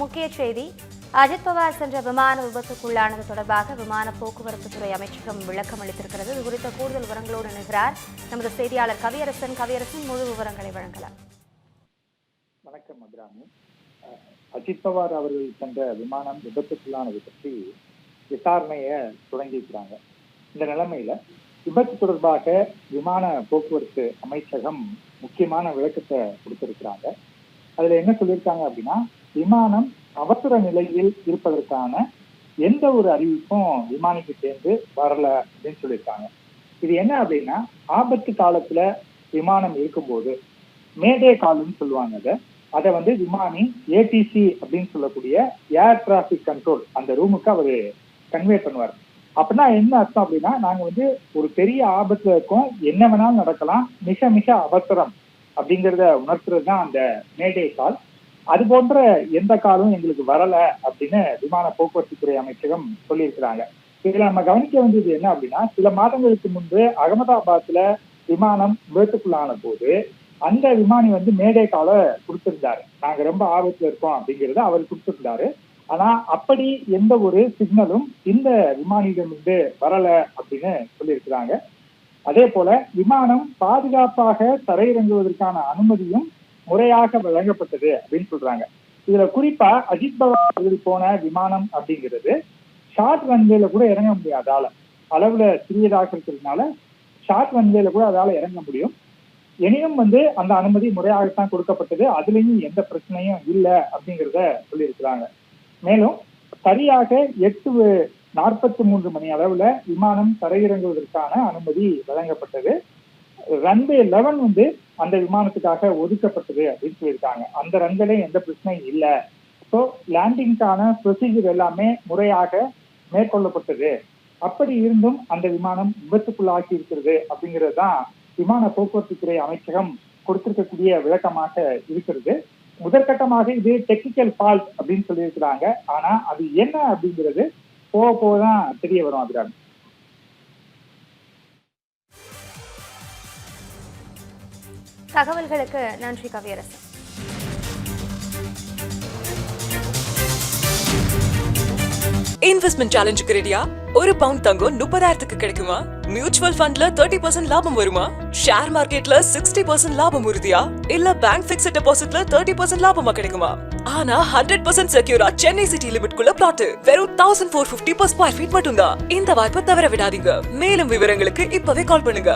முக்கிய செய்தி. அஜித் பவார் சென்ற விமான விபத்துக்குள்ளானது தொடர்பாக விமான போக்குவரத்து துறை அமைச்சகம் விளக்கம் அளித்திருக்கிறது. இது குறித்த கூடுதல் விவரங்களோடு இணைகிறார் நமது செய்தியாளர் கவியரசன். கவியரசன், முழு விவரங்களை வழங்கலாம். வணக்கம் அபிராமி. அஜித் பவார் அவர்கள் சென்ற விமானம் விபத்துக்குள்ளானது பற்றி விசாரணையை தொடங்கியிருக்கிறாங்க. இந்த நிலைமையில விபத்து தொடர்பாக விமான போக்குவரத்து அமைச்சகம் முக்கியமான விளக்கத்தை கொடுத்திருக்கிறாங்க. அதுல என்ன சொல்லியிருக்காங்க அப்படின்னா, விமானம் அவசர நிலையில் இருப்பதற்கான எந்த ஒரு அறிவிப்பும் விமானிக்கு சேர்ந்து வரல அப்படின்னு சொல்லியிருக்காங்க. இது என்ன அப்படின்னா, ஆபத்து காலத்துல விமானம் இருக்கும்போது மேடே கால்னு சொல்லுவாங்க. அதை விமானி ஏடிசி அப்படின்னு சொல்லக்கூடிய ஏர் டிராபிக் கண்ட்ரோல் அந்த ரூமுக்கு அவரு கன்வே பண்ணுவார். அப்படின்னா என்ன அர்த்தம் அப்படின்னா, நாங்க ஒரு பெரிய ஆபத்துல இருக்கோம், என்ன வேணாலும் நடக்கலாம், மிக மிக அவசரம் அப்படிங்கிறத உணர்த்துறது தான் அந்த மேடே கால். அது போன்ற எந்த காலும் எங்களுக்கு வரல அப்படின்னு விமான போக்குவரத்து துறை அமைச்சகம் சொல்லியிருக்கிறாங்க. இதுல நம்ம கவனிக்க வேண்டியது என்ன அப்படின்னா, சில மாதங்களுக்கு முன்பு அகமதாபாத்ல விமானம் விபத்துக்குள்ளான போது அந்த விமானி மேடே காலை கொடுத்திருந்தாரு. நாங்க ரொம்ப ஆபத்துல இருக்கோம் அப்படிங்கிறத அவர் கொடுத்திருந்தாரு. ஆனா அப்படி எந்த ஒரு சிக்னலும் இந்த விமானியிடமிருந்து வரல அப்படின்னு சொல்லியிருக்கிறாங்க. அதே போல விமானம் பாதுகாப்பாக தரையிறங்குவதற்கான அனுமதியும் முறையாக வழங்கப்பட்டது அப்படின்னு சொல்றாங்க. இதுல குறிப்பா அஜித் பவார் அவர்கள் போன விமானம் அப்படிங்கிறது ஷார்ட் ரன்வேல கூட இறங்க முடியாது. அளவுல சிறியதாக இருக்கிறதுனால ஷார்ட் ரன்வேல கூட அதால இறங்க முடியும். எனினும் அந்த அனுமதி முறையாகத்தான் கொடுக்கப்பட்டது, அதுலயும் எந்த பிரச்சனையும் இல்லை அப்படிங்கிறத சொல்லியிருக்கிறாங்க. மேலும் சரியாக 8:43 மணி அளவுல விமானம் தரையிறங்குவதற்கான அனுமதி வழங்கப்பட்டது. ரன்வே 11 அந்த விமானத்துக்காக ஒதுக்கப்பட்டது அப்படின்னு சொல்லியிருக்காங்க. அந்த ரன்களே எந்த பிரச்சனையும் இல்லை. ஸோ லேண்டிங்கான ப்ரொசீஜர் எல்லாமே முறையாக மேற்கொள்ளப்பட்டது. அப்படி இருந்தும் அந்த விமானம் விபத்துக்குள்ளாக்கி இருக்கிறது அப்படிங்கிறது தான் விமான போக்குவரத்து துறை அமைச்சகம் கொடுத்திருக்கக்கூடிய விளக்கமாக இருக்கிறது. முதற்கட்டமாக இது டெக்னிக்கல் ஃபால்ட் அப்படின்னு சொல்லியிருக்கிறாங்க. ஆனா அது என்ன அப்படிங்கிறது போக போகதான் தெரிய வரும். அபிராமி, தகவல்களுக்கு நன்றி கவியரசன். இன்வெஸ்ட்மெண்ட் சேலஞ்சுக்கு ரெடியா? ஒரு பவுண்ட் தங்கம் 30,000க்கு கிடைக்குமா? மியூச்சுவல் ஃபண்ட்ல 30% லாபம் வருமா? ஷேர் மார்க்கெட்ல 60% லாபம் உறுதியா? இல்ல பேங்க் பிக்ஸ்ட் டெபாசிட்ல 30% லாபமா கிடைக்குமா? ஆனா 100% செக்யூரா சென்னை சிட்டி லிமிட்குள்ள பிளாட் வெறும் 1450 per square feet மட்டும்தான். இந்த வாய்ப்பை தவற விடாதீங்க. மேலும் விவரங்களுக்கு இப்பவே கால் பண்ணுங்க.